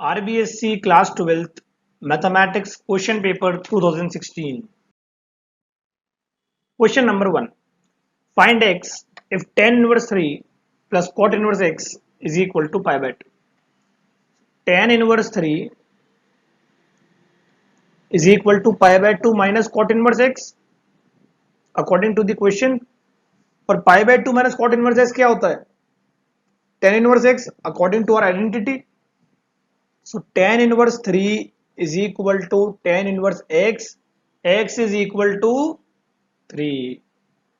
RBSC Class 12th Mathematics Question Paper 2016. Question number 1. Find x if tan inverse 3 plus cot inverse x is equal to pi by 2. Tan inverse 3 is equal to pi by 2 minus cot inverse x according to the question. पर pi by 2 minus cot inverse x क्या होता है? Tan inverse x according to our identity. So tan inverse 3 is equal to tan inverse x is equal to 3.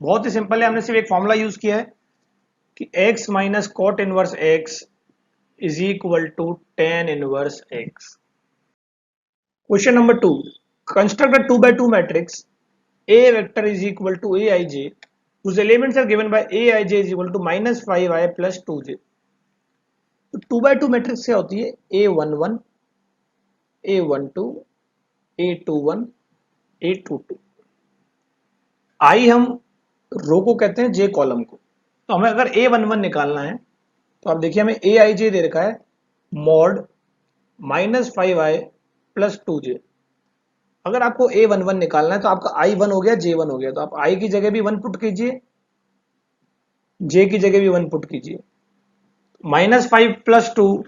बहुत ही simple है, हमने सिर्फ एक formula use किया है कि x minus cot inverse x is equal to tan inverse x. Question number 2. Construct a 2 by 2 matrix A vector is equal to aij whose elements are given by aij is equal to minus 5i plus 2j. तो 2 by 2 matrix क्या होती है? A11 A12 A21 A22. आई हम रो को कहते हैं, जे column को. तो हमें अगर A11 निकालना है तो आप देखिए हमें aij दे रखा है mod minus 5i plus 2j. अगर आपको A11 निकालना है तो आपका I1 हो गया J1 हो गया, तो आप I की जगह भी 1 पुट कीजिए, J की जगह भी 1 पुट कीजिए. माइनस 5 प्लस 2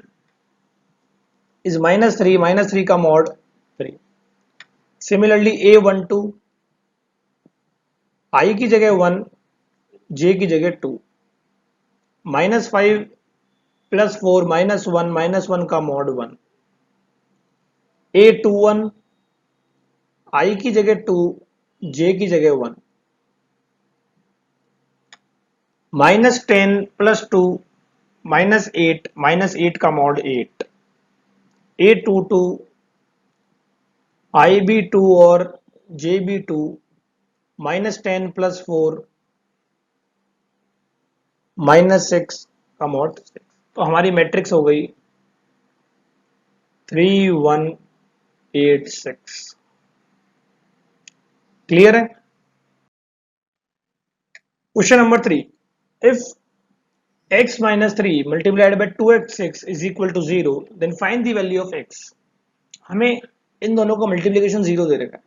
इज माइनस 3 का मॉड 3. सिमिलरली A12 I की जगह 1 J की जगह 2. माइनस 5 प्लस 4 माइनस 1 का मॉड 1. A21 I की जगह 2 J की जगह 1. माइनस 10 प्लस 2 माइनस 8 का मॉड 8. A22 IB2 और JB2 माइनस 10 प्लस 4 माइनस 6 का मॉड 6. तो हमारी मैट्रिक्स हो गई 3 1 8 6. क्लियर है? Question number 3. If x minus 3 multiplied by 2x6 is equal to 0 then find the value of x. हमें इन दोनों का मल्टीप्लिकेशन 0 दे रखा है.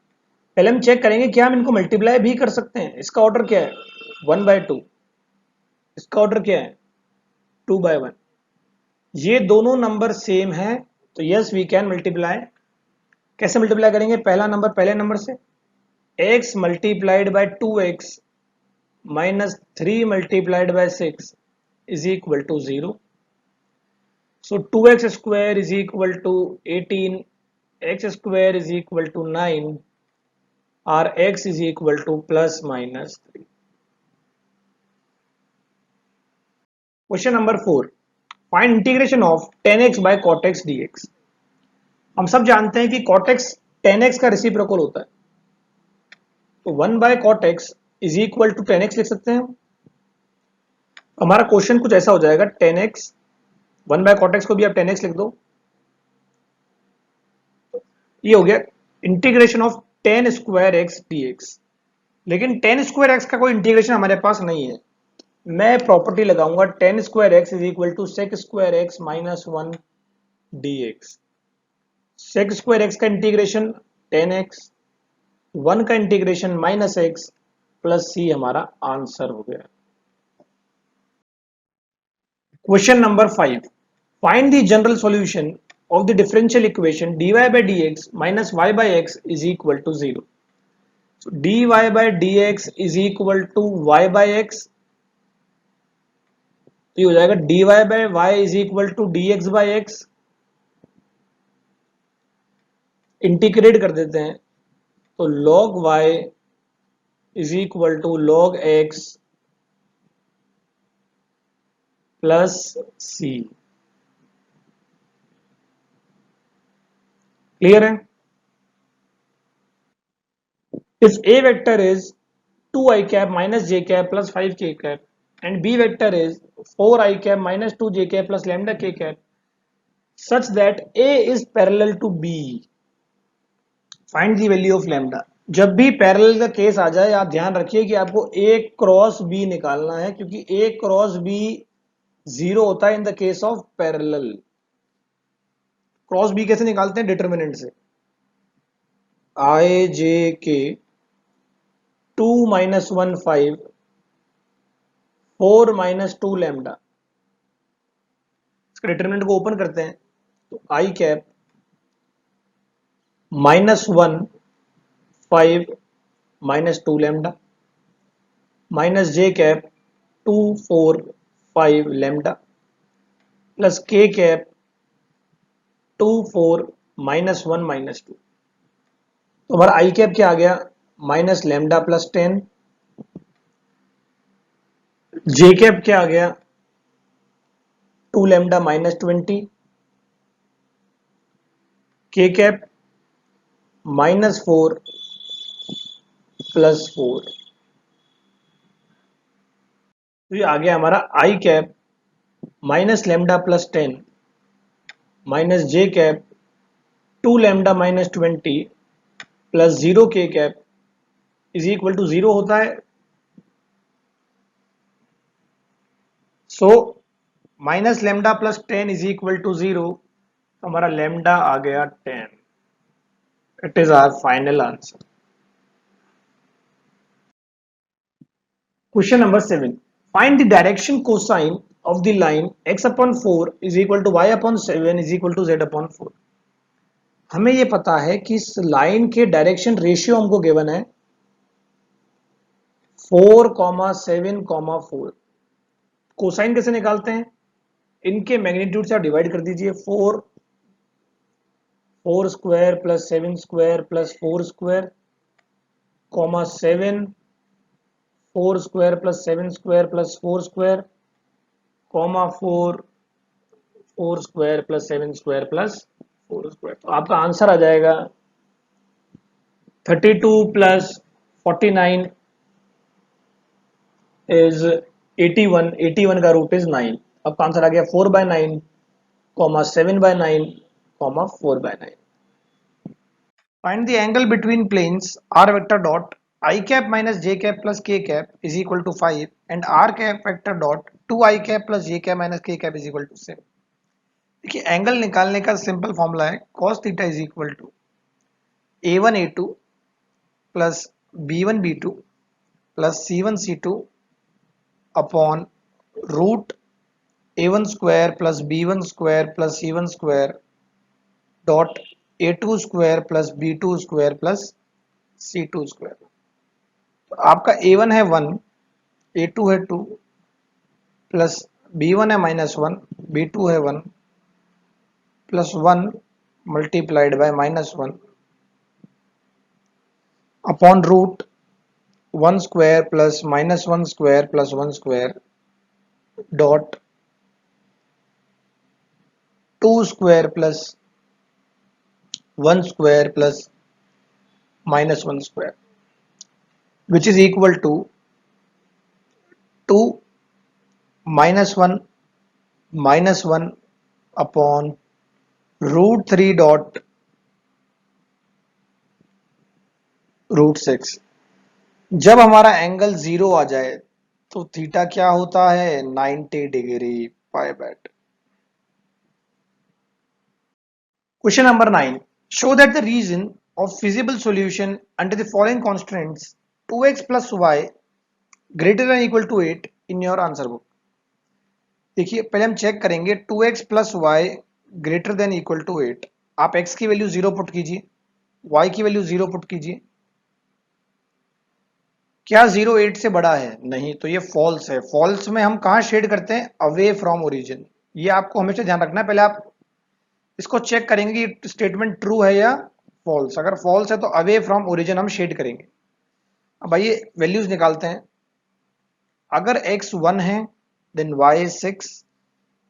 पहले हम चेक करेंगे क्या हम इनको मल्टीप्लाई भी कर सकते हैं. इसका ऑर्डर क्या है? 1 by 2. इसका ऑर्डर क्या है? 2 by 1. ये दोनों नंबर सेम है तो यस वी कैन मल्टीप्लाई. कैसे मल्टीप्लाई करेंगे? पहला नंबर पहले नंबर से, x multiplied by 2x minus 3 multiplied by 6 is equal to 0. So 2x square is equal to 18, x square is equal to 9, or x is equal to plus minus 3. Question number 4. Find integration of tan x by cot x dx. हम सब जानते हैं कि cot x tan x का reciprocal होता है, तो 1 by cot x is equal to tan x लिख सकते हैं. हमारा क्वेश्चन कुछ ऐसा हो जाएगा, tan x 1 by cot x को भी आप tan x लिख दो. ये हो गया integration of tan square x dx. लेकिन tan स्क्वायर x का कोई इंटीग्रेशन हमारे पास नहीं है. मैं प्रॉपर्टी लगाऊंगा tan square x is equal to sec square x minus 1 dx. sec square x का इंटीग्रेशन tan x, 1 का integration minus x plus c हमारा आंसर हो गया. Question number 5. Find the general solution of the differential equation dy by dx minus y by x is equal to 0. So dy by dx is equal to y by x. तो ये हो जाएगा dy by y is equal to dx by x. Integrate कर देते हैं तो log y is equal to log x plus c. Clear है? If a vector is 2i cap minus j cap plus 5k cap and b vector is 4i cap minus 2j cap plus lambda k cap such that a is parallel to b, find the value of lambda. जब भी parallel का case आ जाए आप ध्यान रखिए कि आपको a cross b निकालना है, क्योंकि a क्रॉस b 0 होता है in the case of parallel. Cross B कैसे निकालते हैं? डिटर्मिनेंट से, आई जे के 2 - 1 5 4 - 2 लैम्डा। इसका डिटर्मिनेंट को ओपन करते हैं तो आई कैप -1 5 - 2 लैम्डा माइनस जे कैप 2 4 5 लैम्डा प्लस के कैप 2 4 - 1 - 2। तो हमारा आई कैप क्या आ गया? -λ+10। जे कैप क्या आ गया? 2λ - 20। के कैप -4 + 4। तो ये आ गया हमारा आई कैप -λ+10 माइनस जे कैप 2λ - 20 प्लस 0 के कैप इज इक्वल टू 0 होता है। सो -λ+10 इज इक्वल टू 0। हमारा लैम्डा आ गया 10। It is our final answer. Question number 7, find the direction cosine of the line x/4 is equal to y/7 is equal to z/4। हमें यह पता है कि इस लाइन के डायरेक्शन रेशियो हमको गिवन है 4,7,4। कोसाइन कैसे निकालते हैं? इनके मैग्नीट्यूड से आप डिवाइड कर दीजिए। 4 + 7 square + 4 square, 7 4 square + 7 square + 4 square, 4 4 square + 7 square + 4 square. तो आपका आंसर आ जाएगा 32 + 49 इज 81। 81 का रूट इज 9। आपका आंसर आ गया 4/9, 7/9, 4/9। Find the angle between planes r vector dot I cap minus j cap plus k cap is equal to 5 and r cap vector dot 2 I cap plus j cap minus k cap is equal to 7। देखिए angle निकालने का simple formula है cos theta is equal to a1 a2 plus b1 b2 plus c1 c2 upon root a1 square plus b1 square plus c1 square dot a2 square plus b2 square plus c2 square. तो आपका a1 है 1, a2 है 2 plus b1 है -1, b2 है 1 plus 1 multiplied by -1 upon root 1 square plus -1 square plus 1 square dot 2 square plus 1 square plus -1 square which is equal to 2 -1 -1 upon √3 dot √6। जब हमारा angle 0 आ जाए तो थीटा क्या होता है? 90 डिग्री पाई बैट। Question number 9, show that the region of feasible solution under the following constants 2x + y greater than equal to 8 in your answer book. देखिए पहले हम चेक करेंगे 2x + y greater than equal to 8। आप x की value 0 put कीजिए, y की value 0 put कीजिए। क्या 0 8 से बड़ा है? नहीं, तो ये फॉल्स है। फॉल्स में हम कहाँ शेड करते हैं? Away from origin. ये आपको हमेशा ध्यान रखना है। पहले आप इसको चेक करेंगे कि स्टेटमेंट ट्रू है या फॉल्स। अगर फॉल्स है तो अवे फ्रॉम ओरिजिन हम शेड करेंगे। अब आइए वैल्यूज निकालते हैं। अगर x 1 है देन y 6,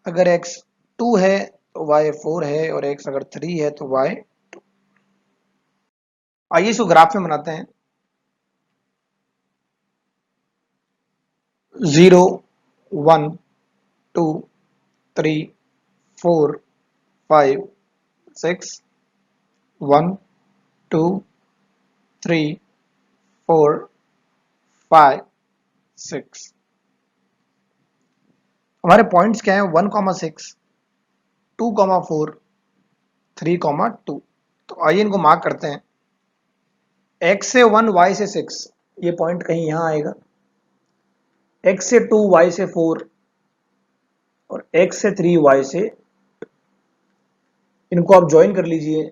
अगर x 2 है तो y 4 है और x अगर 3 है तो y 2। आइए इसको ग्राफ में बनाते हैं। 0 1 2 3 4 5 6 1 2 3 4 5 6। हमारे पॉइंट्स क्या है? 1,6 2,4 3,2। तो आइए इनको मार्क करते हैं। x से 1, y से 6, ये पॉइंट कहीं यहां आएगा। x से 2, y से 4 और x से 3, y से, इनको आप ज्वाइन कर लीजिए।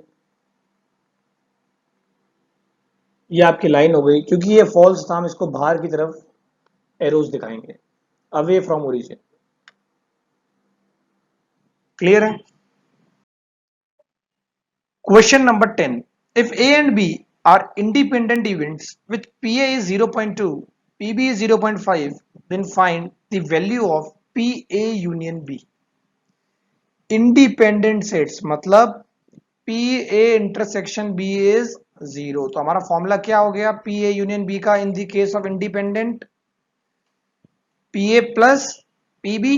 ये आपकी लाइन हो गई। क्योंकि ये फॉल्स था, हम इसको बाहर की तरफ एरोज दिखाएंगे, अवे फ्रॉम ओरिजिन। क्लियर है? Question number 10. If A and B are independent events with PA is 0.2, PB is 0.5, then find the value of PA union B. Independent sets मतलब PA intersection B is 0। तो हमारा formula क्या हो गया PA union B का इन the case of independent? PA plus PB।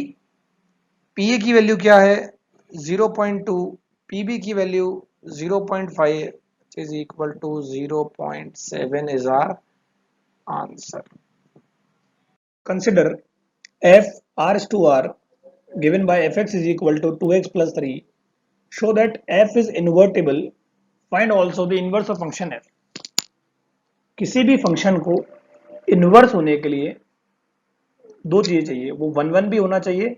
PA की value क्या है 0.2, PB की value 0.5 is equal to 0.7 is our answer. Consider f r is to r given by fx is equal to 2x plus 3. Show that f is invertible. Find also the inverse of function f. किसी भी function को inverse होने के लिए दो चीजें चाहिए, वो 1 1 भी होना चाहिए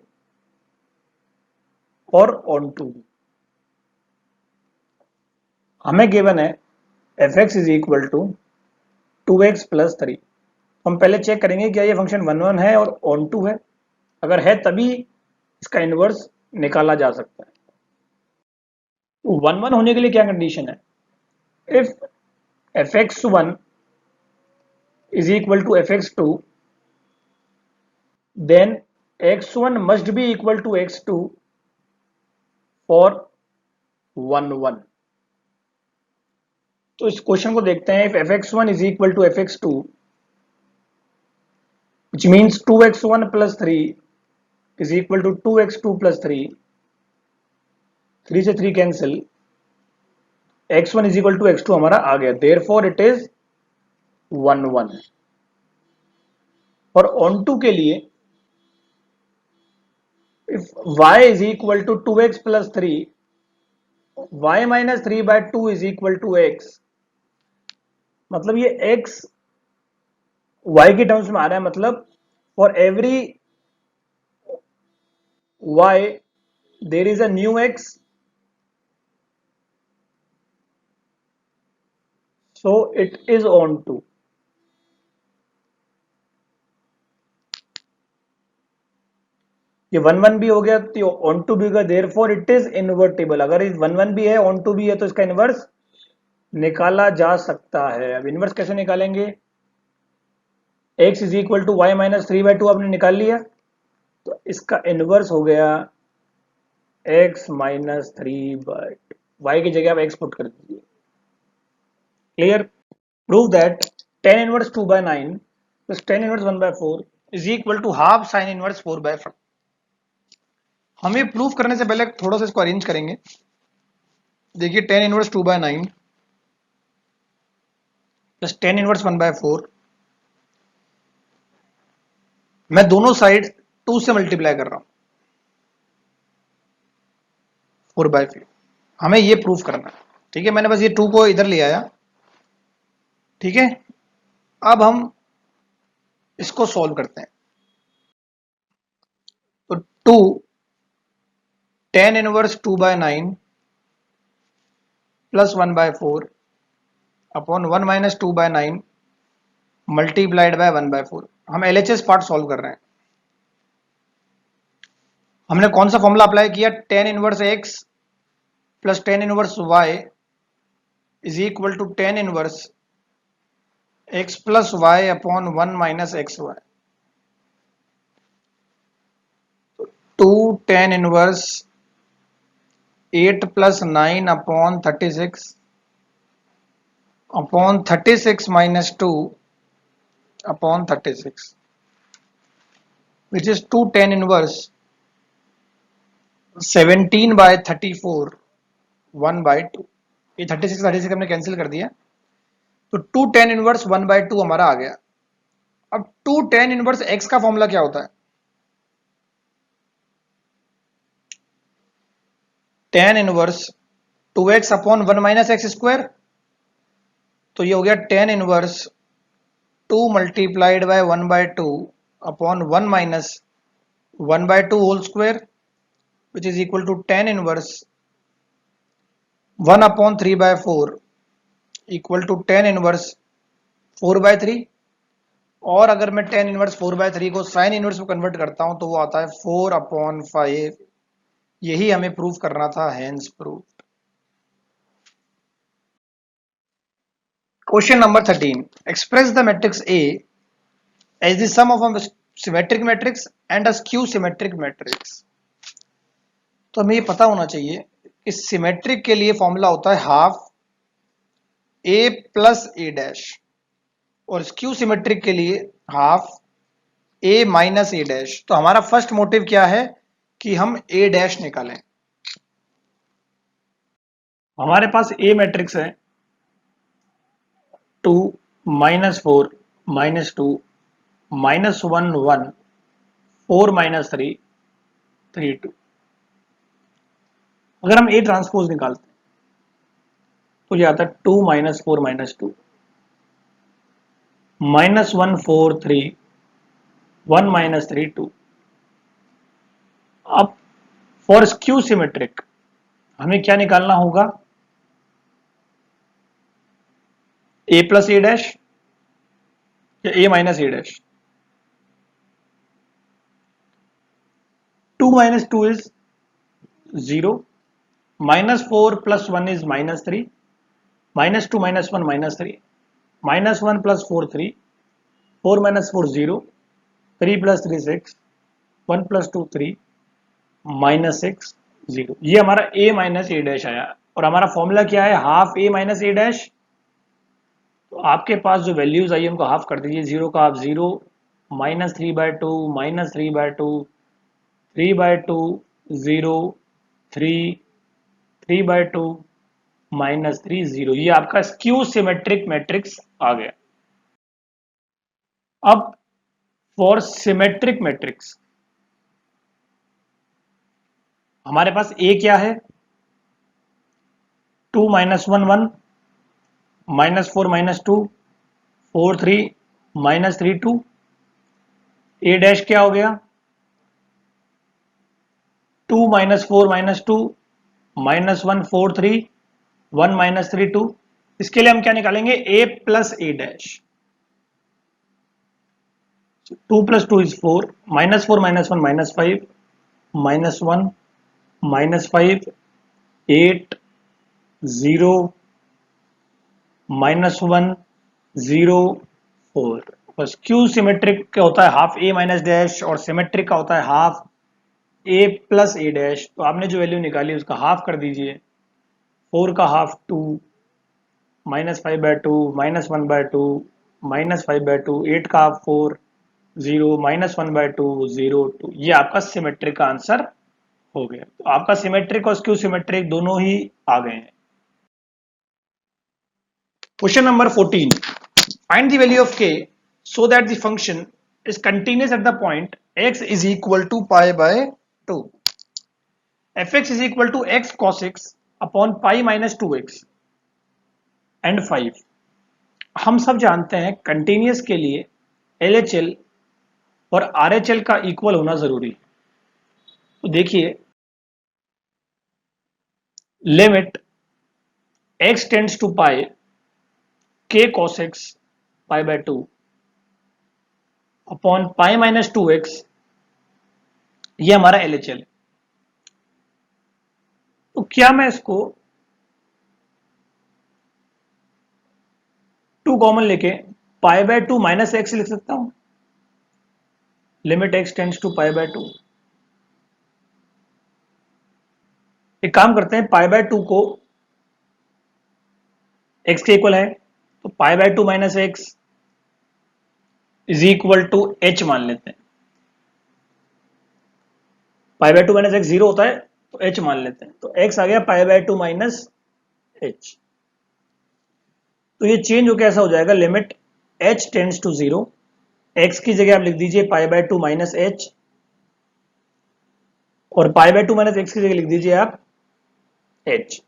और ऑन टू भी। हमें गिवन है fx is equal to 2x plus 3। हम पहले चेक करेंगे क्या ये फंक्शन 1 1 है और ऑन टू है। अगर है तभी इसका इनवर्स निकाला जा सकता है। तो 1 1 होने के लिए क्या कंडीशन है? If fx1 is equal to fx2, then x1 must be equal to x2 for 1 1। तो इस क्वेश्चन को देखते हैं। if fx1 is equal to fx2, which means 2x1 plus 3 is equal to 2x2 plus 3, 3 से 3 cancel, x1 is equal to x2 हमारा आ गया। therefore it is 1 1। और ऑन टू के लिए if y is equal to 2x plus 3, y minus 3 by 2 is equal to x। मतलब ये x y के टर्म्स में आ रहा है। मतलब for every y there is a new x, so it is on to। ये 1 1 भी हो गया तो ऑन टू भी होगा। Therefore it is invertible. अगर इस 1 1 भी है ऑन टू भी है तो इसका इनवर्स निकाला जा सकता है। अब इनवर्स कैसे निकालेंगे? x is equal to Y minus 3 by 2 आपने निकाल लिया, तो इसका इनवर्स हो गया x माइनस 3 बाई 2। वाई की जगह आप x पुट कर दीजिए। Clear? Prove that tan inverse 2 by 9 plus tan inverse 1 by 4 is equal to half sine inverse 4 by 5। हम ये प्रूव करने से पहले थोड़ा सा इसको अरेंज करेंगे। देखिए tan inverse 2 by 9 plus tan inverse 1 by 4, मैं दोनों साइड 2 से मल्टीप्लाई कर रहा हूं 4 बाय 5। हमें ये प्रूव करना है। ठीक है, मैंने बस ये 2 को इधर ले आया। ठीक है, अब हम इसको सॉल्व करते हैं। तो 2 tan inverse 2 by 9 plus 1 by 4 upon 1 minus 2 by 9 multiplied by 1 by 4। हम एलएचएस पार्ट सॉल्व कर रहे हैं। हमने कौन सा फॉर्मूला अप्लाई किया? tan inverse x plus tan inverse y is equal to tan inverse x plus y upon 1 minus X Y. 2 tan इनवर्स 8 plus 9 upon 36 upon 36 minus 2 upon 36, which is 2 tan inverse 17 by 34 1 by 2। ये 36 हमने cancel कर दिया, तो 2 tan inverse 1 by 2 हमारा आ गया। अब 2 tan इनवर्स x का फॉर्मूला क्या होता है? tan inverse 2x upon 1 minus X square, तो ये हो गया tan inverse 2 multiplied by 1 by 2 upon 1 minus 1 by 2 whole square which is equal to tan inverse 1 upon 3 by 4 equal to tan inverse 4 by 3। और अगर मैं टेन इनवर्स 4 बाय 3 को sine inverse में convert करता हूं तो वो आता है 4 अपॉन 5। यही हमें प्रूफ करना था, hence proof. Question number 13, express the matrix A as the sum of a symmetric matrix and a skew symmetric matrix। तो हमें ये पता होना चाहिए कि सिमेट्रिक के लिए फॉर्मूला होता है half A plus A dash, और स्क्यू सिमेट्रिक के लिए half A minus A dash. तो हमारा फर्स्ट मोटिव क्या है कि हम A डैश निकालें। हमारे पास A मैट्रिक्स है 2 माइनस 4 माइनस 2 माइनस 1 1 4 माइनस 3 3 2। अगर हम A ट्रांसपोज निकालते हैं तो ये आता है 2 माइनस 4 माइनस 2 माइनस 1 4 3 1 माइनस 3 2। अब फॉर स्क्यू सिमेट्रिक हमें क्या निकालना होगा, A प्लस A डैश या A minus A dash. 2 minus 2 is 0, minus 4 plus 1 is minus 3, minus 2 minus 1 minus 3, minus 1 plus 4 3, 4 minus 4 0, 3 plus 3 6, 1 plus 2 3, minus 6 0। ये हमारा A माइनस A डैश आया। और हमारा फॉर्मूला क्या है, half A minus A dash. तो आपके पास जो वैल्यूज आई उनको हाफ कर दीजिए, 0 का half 0, minus 3 by 2 minus 3 by 2 3 by 2 0 3 3 by 2 minus 3 0। ये आपका स्क्यू सिमेट्रिक मैट्रिक्स आ गया। अब फॉर सिमेट्रिक मैट्रिक्स हमारे पास A क्या है, 2 minus 1 1 minus 4 minus 2 4 3 minus 3 2। A dash क्या हो गया, 2 माइनस 4 माइनस 2 माइनस 1 4 3 1 माइनस 3 2। इसके लिए हम क्या निकालेंगे, A plus A dash. 2 plus 2 is 4, minus 4 minus 1 minus 5 minus 1 minus 5 8 0 minus 1 0 4। Bus queue symmetric का होता है हाफ A माइनस डैश और सिमेट्रिक का होता है half A plus A dash. तो आपने जो वैल्यू निकाली उसका हाफ कर दीजिए, 4 का half 2 minus 5 by 2 minus 1 by 2 minus 5 by 2 8 का हाफ 4 0 माइनस 1 बाय 2 0 2। ये आपका सिमेट्रिक का आंसर हो गया। तो आपका सिमेट्रिक और स्क्यू सिमेट्रिक दोनों ही आ गए हैं। Question number 14, find the value of k so that the function is continuous at the point x is equal to pi by 2। fx is equal to x cos x upon pi minus 2x and 5। हम सब जानते हैं continuous के लिए LHL और RHL का equal होना जरूरी है। तो देखिए, limit x tends to pi k cos x pi by 2 upon pi minus 2x, ये हमारा LHL है। तो क्या मैं इसको 2 कॉमन लेके पाई बाय 2 माइनस एक्स लिख सकता हूं, limit x tends to pi by 2। एक काम करते हैं, पाई बाय 2 को x के इक्वल है तो pi by 2 minus X is equal to h मान लेते हैं। पाई बाय 2 माइनस एक्स 0 होता है तो h मान लेते हैं, तो x आ गया पाई बाय 2 माइनस h। तो ये चेंज होकर ऐसा हो जाएगा, limit h tends to 0, x की जगह आप लिख दीजिए पाई बाय 2 माइनस h और पाई बाय 2 माइनस एक्स की जगह लिख दीजिए आप h।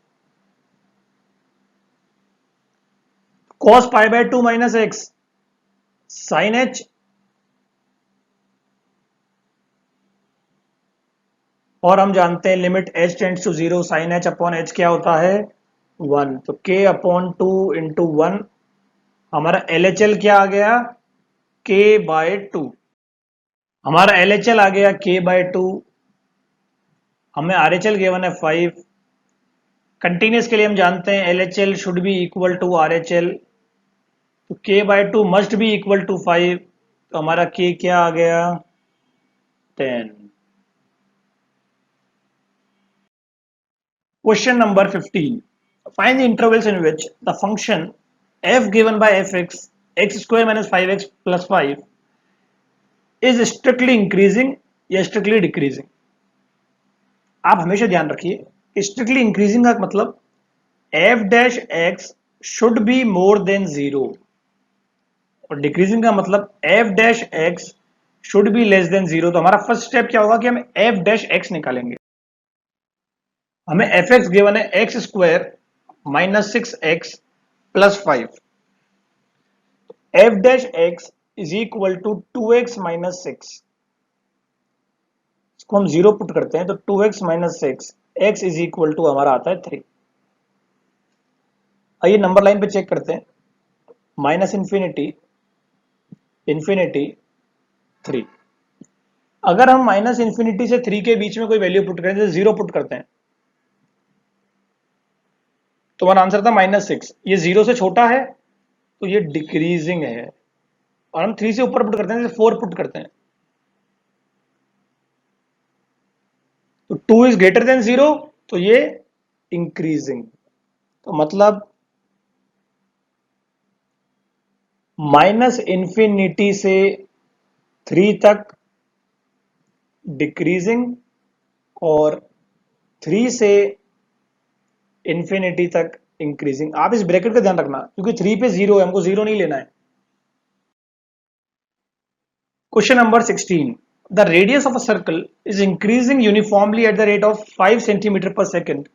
cos pi by 2 minus X sine H, और हम जानते हैं limit h tends to 0 sine H upon H क्या होता है 1, तो k अपॉन 2 इंटू 1, हमारा LHL क्या आ गया k बाय 2, हमारा LHL आ गया k बाय 2, हमें RHL गिवन है 5, कंटिन्यूस के लिए हम जानते हैं LHL should be equal to RHL, तो k by 2 must be equal to 5, तो हमारा k क्या आ गया 10। Question number 15. Find the intervals in which the function f given by fx x square minus 5x plus 5 is strictly increasing या strictly decreasing। आप हमेशा ध्यान रखिए कि strictly increasing का मतलब f dash x should be more than 0 और decreasing का मतलब f dash x should be less than 0। तो हमारा फर्स्ट स्टेप क्या होगा कि हम f dash x निकालेंगे। हमें एफ एक्स गिवन है X square minus 6x plus 5, F dash X is equal to 2x minus 6, इसको हम जीरो पुट करते हैं तो 2x minus 6 x is equal to हमारा आता है 3। आइए नंबर लाइन पे चेक करते हैं, माइनस इंफिनिटी इंफिनिटी 3। अगर हम माइनस इंफिनिटी से 3 के बीच में कोई वैल्यू पुट करें जैसे जीरो पुट करते हैं तो हमारा आंसर था -6, ये जीरो से छोटा है तो ये डिक्रीजिंग है, और हम 3 से ऊपर पुट करते हैं जैसे 4 पुट करते हैं तो 2 इज ग्रेटर देन 0 तो ये इंक्रीजिंग, तो मतलब माइनस इंफिनिटी से 3 तक डिक्रीजिंग और 3 से इंफिनिटी तक इंक्रीजिंग। आप इस ब्रैकेट का ध्यान रखना क्योंकि 3 पे 0 है, हमको 0 नहीं लेना है। Question number 16, the radius of a circle is increasing uniformly at the rate of 5 centimetre per second,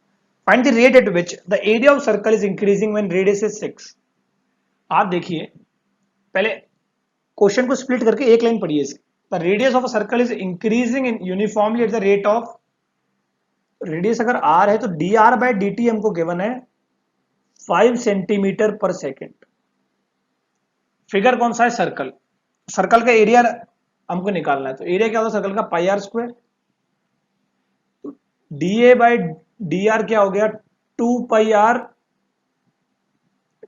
find the rate at which the area of circle is increasing when radius is 6। आप देखिए पहले question को split करके एक line पढ़िए इसकी, the radius of a circle is increasing in uniformly at the rate of, radius अगर r है तो dr बाय dt हमको गिवन है 5 सेंटीमीटर पर सेकेंड। फिगर कौन सा है सर्कल, सर्कल का एरिया हमको निकालना है, तो एरिया क्या होगा सर्कल का पाई आर स्क्वायर, तो डी बाय डी आर क्या हो गया 2 pi r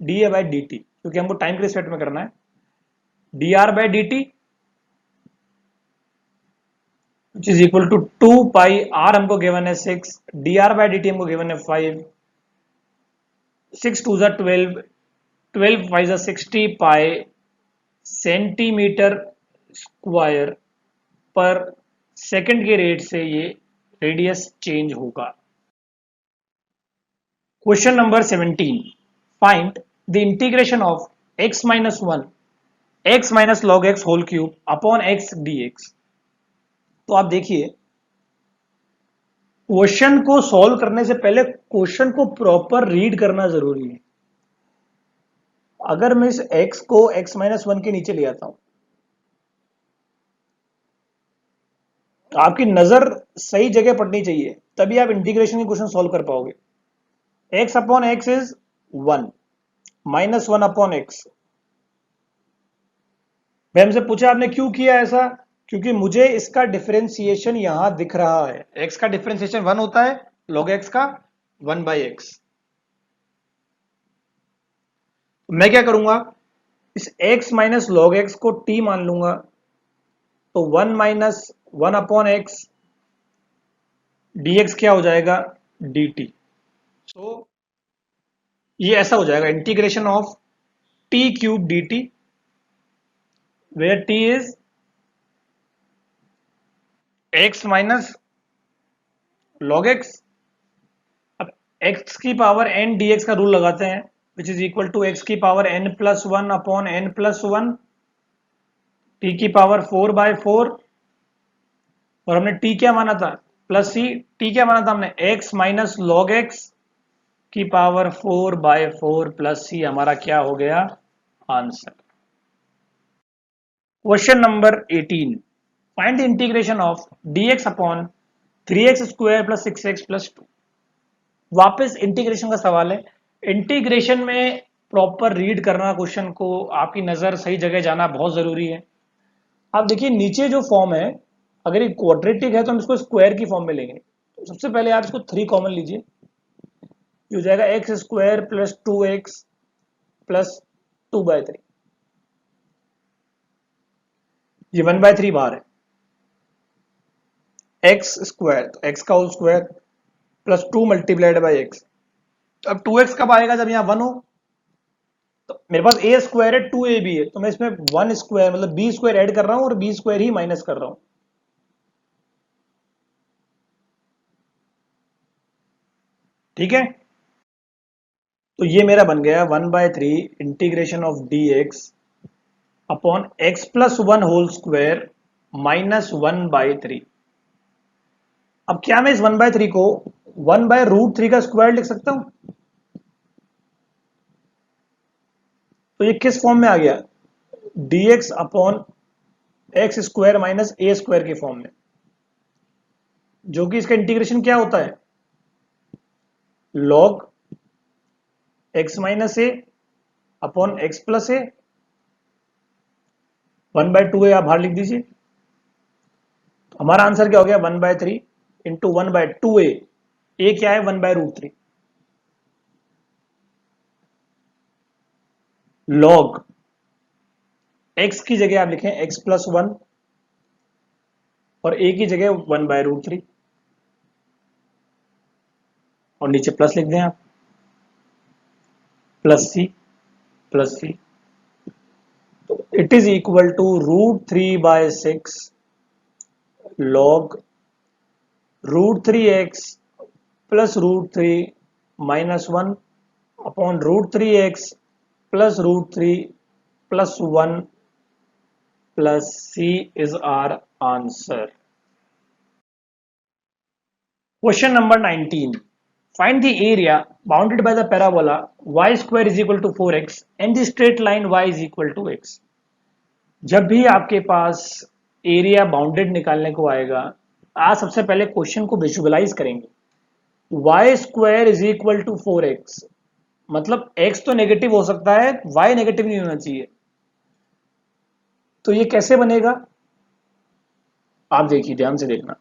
d A by d t, क्योंकि हमको टाइम के रिस्पेक्ट में करना है, d r by d t which is equal to 2 pi r हमको गिवन है 6, d r by d t हमको गिवन है 5, 6 2 जा 12, 12 5 जा 60 पाई सेंटीमीटर स्क्वायर पर सेकंड के रेट से ये रेडियस चेंज होगा। Question number 17, find the integration of x minus 1 x minus log x whole cube upon x dx। तो आप देखिए क्वेश्चन को सॉल्व करने से पहले क्वेश्चन को प्रॉपर रीड करना जरूरी है। अगर मैं इस x को x माइनस 1 के नीचे ले आता हूं, आपकी नजर सही जगह पड़नी चाहिए, तभी आप इंटीग्रेशन के क्वेश्चन सॉल्व कर पाओगे। x upon x is 1, minus 1 upon x. मैं हमसे पूछा आपने क्यों किया ऐसा, क्योंकि मुझे इसका डिफरेंशिएशन यहां दिख रहा है, x का डिफरेंशिएशन 1 होता है, log x का 1 बाई एक्स। मैं क्या करूंगा, इस x माइनस लॉग x को t मान लूंगा, तो 1 माइनस 1 अपॉन एक्स dx क्या हो जाएगा dt। सो ये ऐसा हो जाएगा integration of t cube dt, where t is x minus log x। अब x की पावर n dx का रूल लगाते हैं, which is equal to x की power n plus 1 upon n plus 1, t की पावर 4 बाय 4, और हमने t क्या माना था प्लस c, t क्या माना था हमने x माइनस लॉग x की पावर 4/4 प्लस सी हमारा क्या हो गया answer. Question number 18, find the integration of dx upon 3x square plus 6x plus 2। वापस इंटीग्रेशन का सवाल है। इंटीग्रेशन में प्रॉपर रीड करना क्वेश्चन को, आपकी नजर सही जगह जाना बहुत जरूरी है। आप देखिए नीचे जो फॉर्म है, अगर ये क्वाड्रेटिक है तो हम इसको स्क्वायर की फॉर्म में लेंगे। तो सबसे पहले आप इसको 3 कॉमन लीजिए, ये हो जाएगा x square plus 2x plus 2/3। ये 1/3 बाहर है, एक्स स्क्वायर तो एक्स का whole square plus 2 multiplied by X. अब 2x कब आएगा, जब यहां 1 हो। तो मेरे पास ए स्क्वायर है, 2ab है, तो मैं इसमें 1 स्क्वायर मतलब बी स्क्वायर ऐड कर रहा हूं और बी स्क्वायर ही माइनस कर रहा हूं। ठीक है, तो ये मेरा बन गया 1/3 integration of D X upon X plus 1 whole square minus 1/3। अब क्या मैं इस 1/3 को 1/√3 का स्क्वायर लिख सकता हूं। तो ये किस फॉर्म में आ गया, dx upon x square minus a square के फॉर्म में, जो कि इसका इंटीग्रेशन क्या होता है, log x माइनस ए अपॉन एक्स प्लस ए। 1/2 है, आप बाहर लिख दीजिए। हमारा आंसर क्या हो गया, 1/3 इंटू 1/2 ए क्या है 1/√3 log x की जगह आप लिखें x प्लस 1 और a की जगह 1/√3 और नीचे प्लस लिख दें आप, प्लस सी। तो it is equal to √3/6 log √3x plus √3 minus 1 upon √3x plus √3 plus 1 plus C is our answer. Question number 19, find the area bounded by the parabola y square is equal to 4x and the straight line y is equal to x। जब भी आपके पास area bounded निकालने को आएगा, आप सबसे पहले question को विजुअलाइज करेंगे। y square is equal to 4x, मतलब x तो नेगेटिव हो सकता है, y नेगेटिव नहीं होना चाहिए। तो ये कैसे बनेगा, आप देखिए, ध्यान से देखना।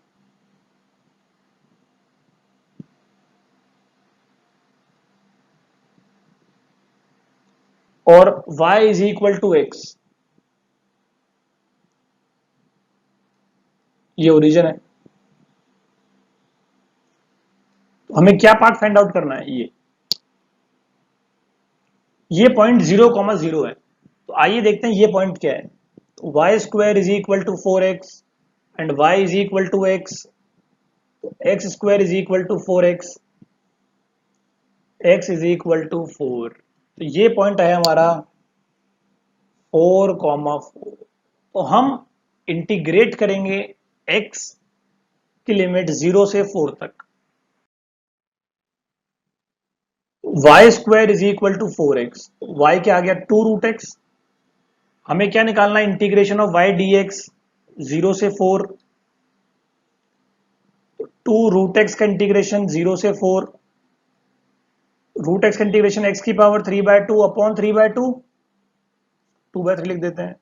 और y is equal to X, ये ओरिजिन है। तो हमें क्या पार्ट फाइंड आउट करना है, ये पॉइंट 0,0 है। तो आइए देखते हैं ये पॉइंट क्या है। Y square is equal to 4x and y is equal to X, X square is equal to 4x, x is equal to 4। तो ये पॉइंट है हमारा 4,4। तो हम इंटीग्रेट करेंगे x की लिमिट 0 से 4 तक। Y square is equal to 4x, Y क्या आ गया 2√x। हमें क्या निकालना है, इंटीग्रेशन ऑफ y dx 0 से 4, 2√x का इंटीग्रेशन 0 से 4, √x का इंटीग्रेशन x की पावर 3/2 अपॉन 3/2, 2/3 लिख देते हैं,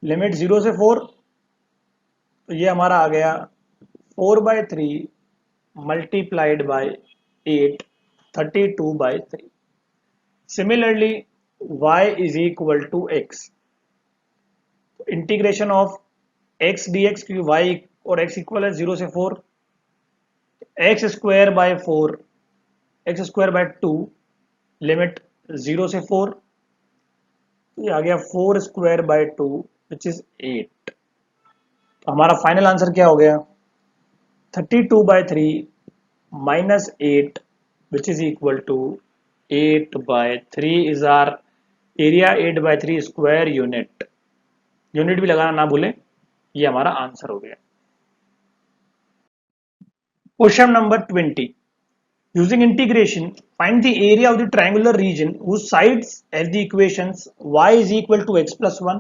लिमिट 0 से 4। तो ये हमारा आ गया 4/3 multiplied by 8, 32/3। Similarly y is equal to x, integration of x dx, क्योंकि y और x इक्वल है 0 से 4, x square by 4, x square by 2, limit 0 से 4। ये आ गया 4 स्क्वायर बाय 2 विच इज 8। तो हमारा फाइनल आंसर क्या हो गया, 32/3 minus 8 which is equal to 8/3 is our area. 8/3 square unit, unit भी लगाना ना भूलें। ये हमारा आंसर हो गया। Question number 20, Using integration, find the area of the triangular region whose sides have the equations y is equal to x plus 1,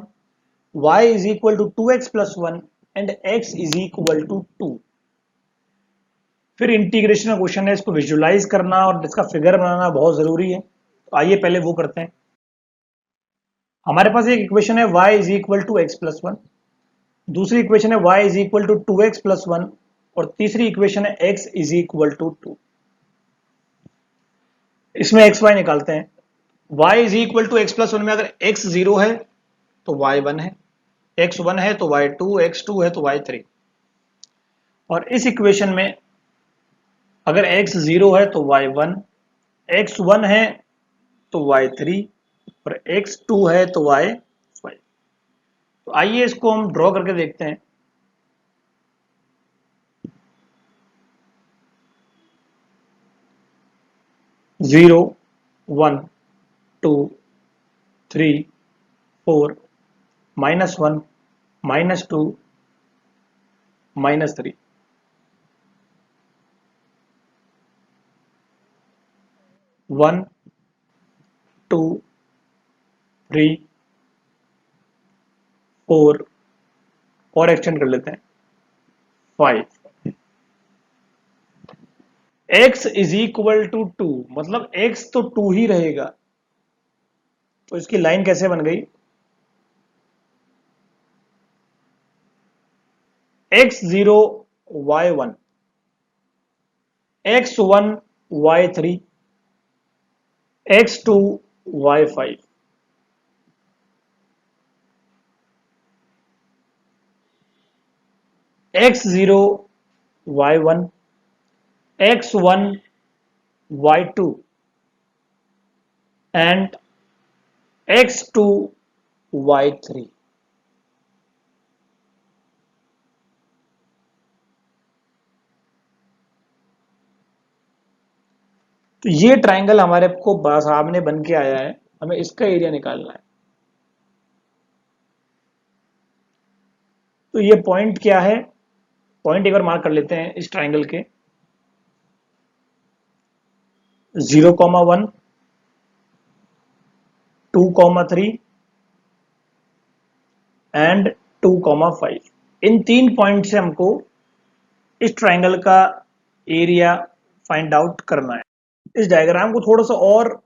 y is equal to 2x plus 1 and x is equal to 2. फिर integration का question है, इसको visualise करना और इसका figure बनाना बहुत जरूरी है। तो आइए पहले वो करते हैं। हमारे पास एक इक्वेशन है y is equal to x plus 1, दूसरी इक्वेशन है y is equal to 2x plus 1 और तीसरी इक्वेशन है x इज इक्वल टू 2। इसमें एक्स वाई निकालते हैं। y is equal to x plus 1 में अगर x 0 है तो y 1 है, x 1 है तो y 2, x 2 है तो y 3। और इस इक्वेशन में अगर x 0 है तो y 1, x 1 है तो y 3 और x 2 है तो y 5। तो आइए इसको हम ड्रॉ करके देखते हैं। जीरो, 1, 2, 3, 4, -1, -2, -3। 1, 2, 3, 4 और एक्सटेंड कर लेते हैं 5। x इज इक्वल टू 2, मतलब x तो 2 ही रहेगा। तो इसकी लाइन कैसे बन गई? x0 y1, x1 y3, x2 y5। x0 y1, x1 y2 and x2 y3। तो ये ट्रायंगल हमारे को सामने बन के आया है, हमें इसका एरिया निकालना है। तो ये पॉइंट क्या है? पॉइंट एक बार मार्क कर लेते हैं इस ट्रायंगल के। 0,1, 2,3 एंड 2,5। इन 3 पॉइंट से हमको इस ट्रायंगल का एरिया फाइंड आउट करना है। इस डायग्राम को थोड़ा सा और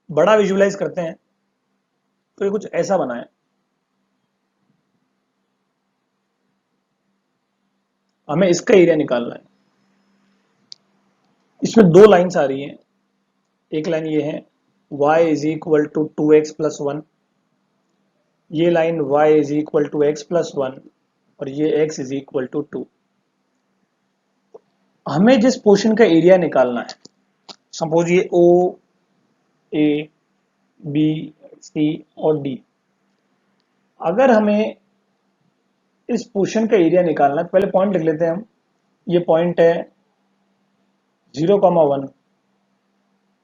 बड़ा विजुअलाइज करते हैं तो ये कुछ ऐसा बना है। हमें इसका एरिया निकालना है। इसमें 2 लाइंस आ रही हैं। एक लाइन ये है y is equal to 2x plus 1, ये line y is equal to x plus 1 और ये x इज इक्वल टू 2। हमें जिस पोर्शन का एरिया निकालना है, सपोज ये O, A, B, C और D, अगर हमें इस पोर्शन का एरिया निकालना है तो पहले पॉइंट लिख लेते हैं हम। ये पॉइंट है 0,1,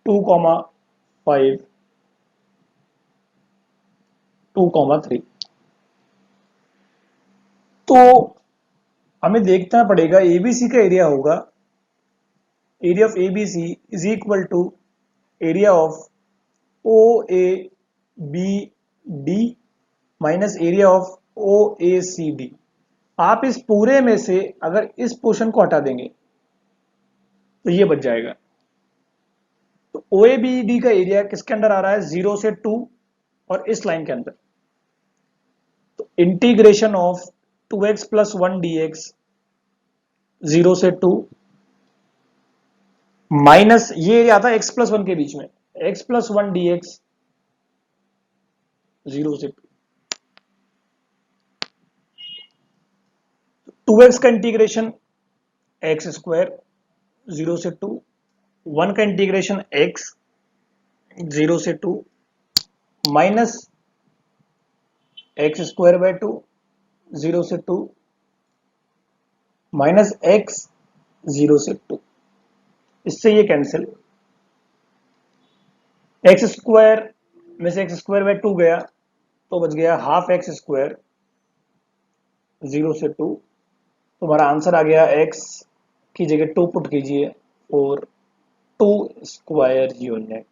2,5, 2,3। तो हमें देखना पड़ेगा एबीसी का एरिया होगा, area of ABC is equal to area of O A B D minus area of O A C D. आप इस पूरे में से अगर इस पोर्शन को हटा देंगे तो ये बच जाएगा। तो ओ ए बी डी का एरिया किसके अंदर आ रहा है? 0 से 2 और इस लाइन के अंदर। तो integration of 2x plus 1 dx 0 से 2 माइनस ये एरिया आता है x प्लस 1 के बीच में, x प्लस 1 dx 0 से 2x का इंटीग्रेशन एक्स स्क्वायर 0 से 2, 1 का इंटीग्रेशन x 0 से 2 माइनस एक्स स्क्वायर बाय 2 0 से 2 माइनस x 0 से 2। इससे ये कैंसिल, एक्स स्क्वायर में से एक्स स्क्वायर बाय 2 गया तो बच गया हाफ एक्स स्क्वायर 0 से 2। तो हमारा आंसर आ गया x की जगह 2 पुट कीजिए 4, 2 square unit.